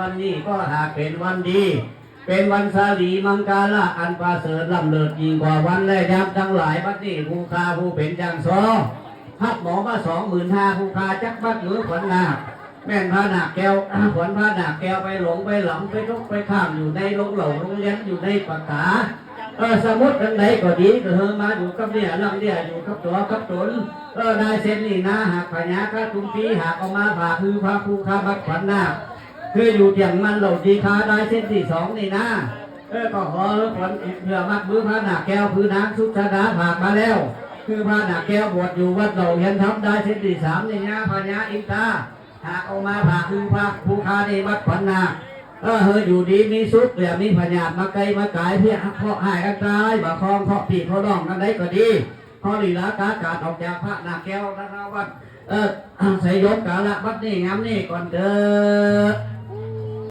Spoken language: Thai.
วันนี้ก็หากเป็นวันดีเป็นวันสาลีมังกาละอันประเสริฐล้ำเลิศยิ่งกว่าวันและยามทั้งหลายบัดนี้ผู้คาผู้เป็นจังซอฮับหมอมา25,000ผู้คาจักบัดหรือขวัญนาคแม่นพระนาคแก้วขวัญพระนาคแก้วไปหลงไปหลำไปทุกไปข้ามอยู่ในโรงเหล่าโรงเรียนอยู่ในปากกาสมุดอันไหนก็ดีก็เฮมาอยู่กับเนี่ยลำเนี่ยอยู่กับตัวกับตนได้เส้นนี่นะหากพญากระตุ้มปีหากเอามาผ่าคือพระผู้คาบัดขวัญนาคคืออยู่เตียงมันเหล่าดีคาได้เส้นที่2นี่นะก็ขอผลเพื่อมัดมือพระนาคแก้วพื้นน้ำสุชาดาผ่านมาแล้วคือพระนาคแก้วบวชอยู่วัดเหล่าเห็นทำได้เส้นที่3นี่นะพญาอินทราหากเอามาผ่าคือพระผู้คาในวัดขวัญนาคอยู่ดีมีสุขแบบมีพญาตมาไกลมากายเพื่อเพาะหายกันตายบ่คลองเพาะปีเขาร้องกันได้ก็ดีพอลีลากาการออกจากพระนาคแก้วนะครับวัดใส่ยกกาละวัดนี่งามนี่ก่อนเด้อ